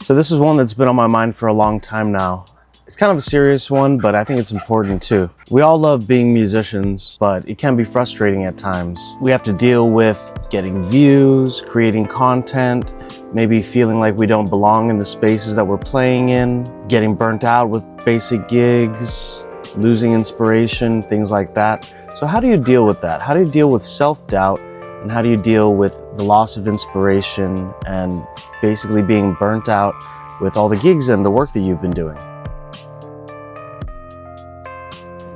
So this is one that's been on my mind for a long time now. It's kind of a serious one, but I think it's important too. We all love being musicians, but it can be frustrating at times. We have to deal with getting views, creating content, maybe feeling like we don't belong in the spaces that we're playing in, getting burnt out with basic gigs, losing inspiration, things like that. So how do you deal with that? How do you deal with self-doubt? And how do you deal with the loss of inspiration and basically being burnt out with all the gigs and the work that you've been doing?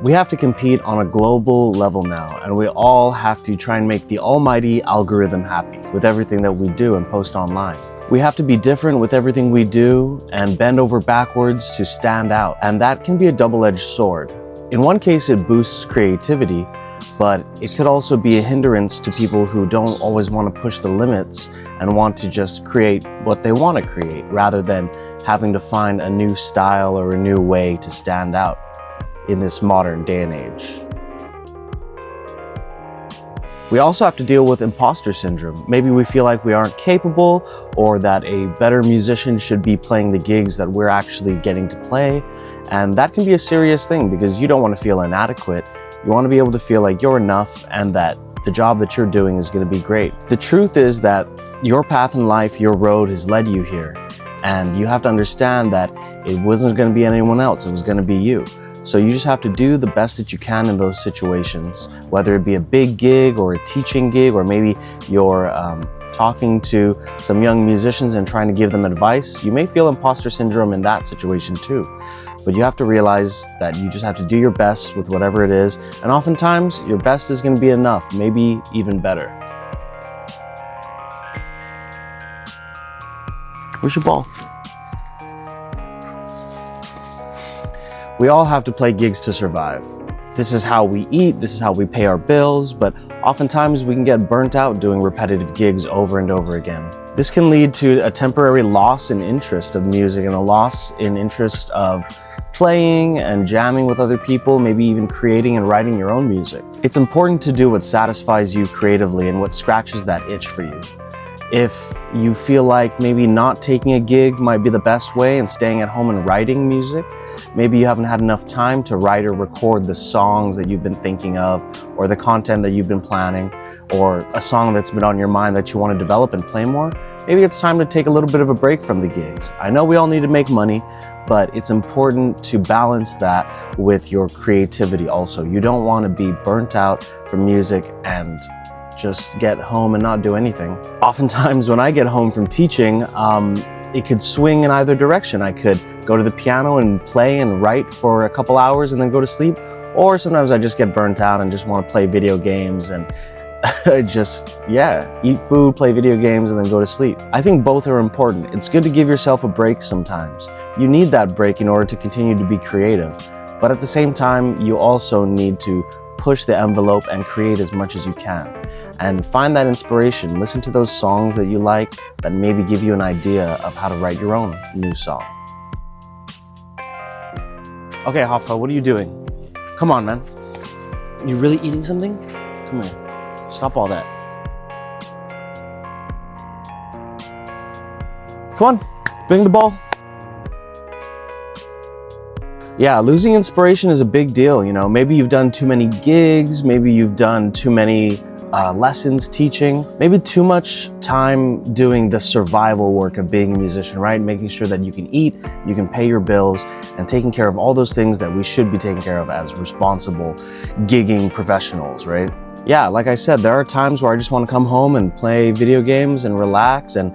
We have to compete on a global level now, and we all have to try and make the almighty algorithm happy with everything that we do and post online. We have to be different with everything we do and bend over backwards to stand out, and that can be a double-edged sword. In one case, it boosts creativity, but it could also be a hindrance to people who don't always want to push the limits and want to just create what they want to create rather than having to find a new style or a new way to stand out in this modern day and age. We also have to deal with imposter syndrome. Maybe we feel like we aren't capable or that a better musician should be playing the gigs that we're actually getting to play. And that can be a serious thing because you don't want to feel inadequate. You want to be able to feel like you're enough and that the job that you're doing is going to be great. The truth is that your path in life, your road has led you here. And you have to understand that it wasn't going to be anyone else, it was going to be you. So you just have to do the best that you can in those situations, whether it be a big gig or a teaching gig, or maybe you're talking to some young musicians and trying to give them advice. You may feel imposter syndrome in that situation too. But you have to realize that you just have to do your best with whatever it is. And oftentimes, your best is going to be enough, maybe even better. Where's your ball? We all have to play gigs to survive. This is how we eat, this is how we pay our bills, but oftentimes we can get burnt out doing repetitive gigs over and over again. This can lead to a temporary loss in interest of music and a loss in interest of playing and jamming with other people, maybe even creating and writing your own music. It's important to do what satisfies you creatively and what scratches that itch for you. If you feel like maybe not taking a gig might be the best way and staying at home and writing music, maybe you haven't had enough time to write or record the songs that you've been thinking of, or the content that you've been planning, or a song that's been on your mind that you want to develop and play more, maybe it's time to take a little bit of a break from the gigs. I know we all need to make money, but it's important to balance that with your creativity also. You don't want to be burnt out from music and just get home and not do anything. Oftentimes when I get home from teaching, it could swing in either direction. I could go to the piano and play and write for a couple hours and then go to sleep, or sometimes I just get burnt out and just want to play video games and just, eat food, play video games, and then go to sleep. I think both are important. It's good to give yourself a break sometimes. You need that break in order to continue to be creative. But at the same time, you also need to push the envelope and create as much as you can. And find that inspiration. Listen to those songs that you like that maybe give you an idea of how to write your own new song. Okay, Hoffa, what are you doing? Come on, man. You really eating something? Come here. Stop all that. Come on, bring the ball. Yeah, losing inspiration is a big deal, you know. Maybe you've done too many gigs, maybe you've done too many lessons teaching, maybe too much time doing the survival work of being a musician, right? Making sure that you can eat, you can pay your bills, and taking care of all those things that we should be taking care of as responsible gigging professionals, right? Yeah, like I said, there are times where I just want to come home and play video games and relax, and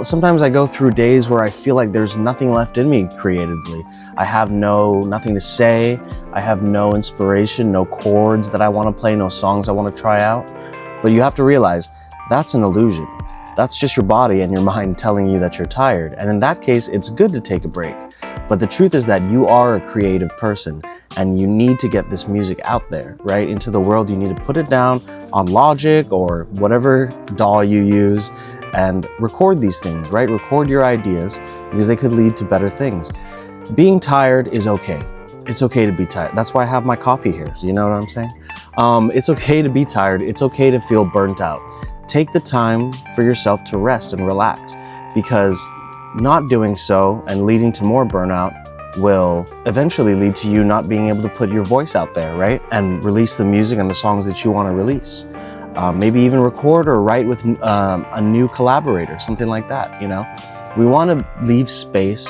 sometimes I go through days where I feel like there's nothing left in me creatively. I have nothing to say, I have no inspiration, no chords that I want to play, no songs I want to try out. But you have to realize that's an illusion. That's just your body and your mind telling you that you're tired. And in that case, it's good to take a break. But the truth is that you are a creative person and you need to get this music out there, right? Into the world. You need to put it down on Logic or whatever DAW you use and record these things, right? Record your ideas because they could lead to better things. Being tired is okay. It's okay to be tired. That's why I have my coffee here. You know what I'm saying? It's okay to be tired. It's okay to feel burnt out. Take the time for yourself to rest and relax, because Not doing so and leading to more burnout will eventually lead to you not being able to put your voice out there, right? And release the music and the songs that you want to release. Maybe even record or write with a new collaborator, something like that, you know? We want to leave space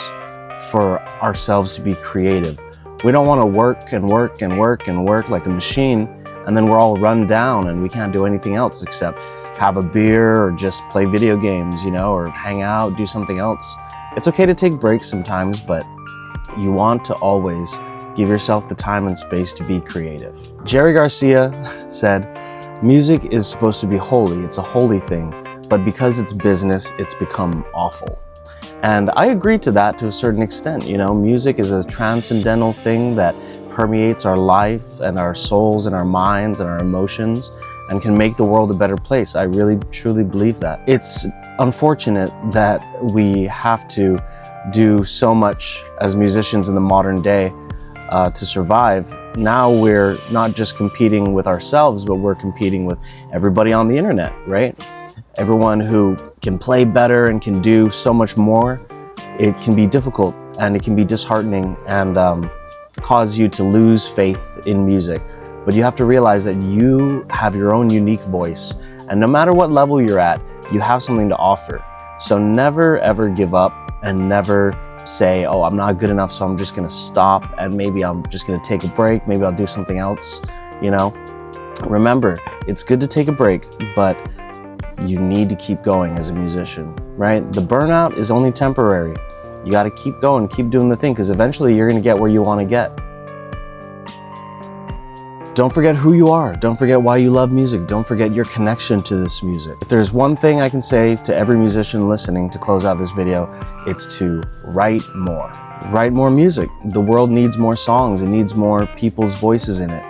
for ourselves to be creative. We don't want to work and work and work and work like a machine, and then we're all run down and we can't do anything else except have a beer or just play video games, you know, or hang out, do something else. It's okay to take breaks sometimes, but you want to always give yourself the time and space to be creative. Jerry Garcia said, "Music is supposed to be holy. It's a holy thing, but because it's business, it's become awful." And I agree to that to a certain extent. You know, music is a transcendental thing that permeates our life and our souls and our minds and our emotions and can make the world a better place. I really, truly believe that. It's unfortunate that we have to do so much as musicians in the modern day to survive. Now we're not just competing with ourselves, but we're competing with everybody on the internet, right? Everyone who can play better and can do so much more. It can be difficult and it can be disheartening and cause you to lose faith in music. But you have to realize that you have your own unique voice, and no matter what level you're at, you have something to offer. So never ever give up, and never say, oh, I'm not good enough, so I'm just gonna stop and maybe I'm just gonna take a break, maybe I'll do something else, you know? Remember, it's good to take a break, but you need to keep going as a musician, right? The burnout is only temporary. You gotta keep going, keep doing the thing, because eventually you're gonna get where you wanna get. Don't forget who you are. Don't forget why you love music. Don't forget your connection to this music. If there's one thing I can say to every musician listening to close out this video, it's to write more. Write more music. The world needs more songs. It needs more people's voices in it.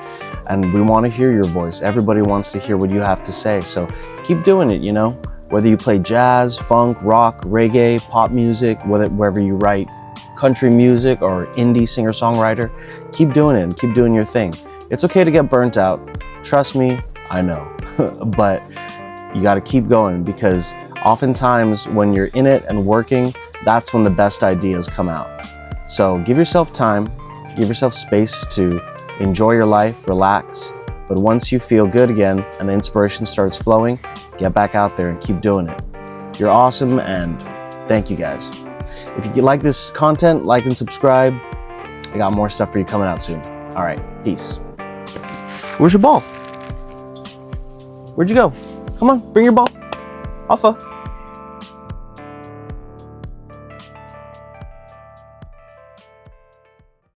And we want to hear your voice. Everybody wants to hear what you have to say. So keep doing it, you know? Whether you play jazz, funk, rock, reggae, pop music, wherever you write country music or indie singer-songwriter, keep doing it and keep doing your thing. It's okay to get burnt out. Trust me, I know. But you gotta keep going, because oftentimes when you're in it and working, that's when the best ideas come out. So give yourself time, give yourself space to enjoy your life, relax. But once you feel good again and the inspiration starts flowing, get back out there and keep doing it. You're awesome, and thank you guys. If you like this content, like and subscribe. I got more stuff for you coming out soon. All right, peace. Where's your ball? Where'd you go? Come on, bring your ball. Alpha.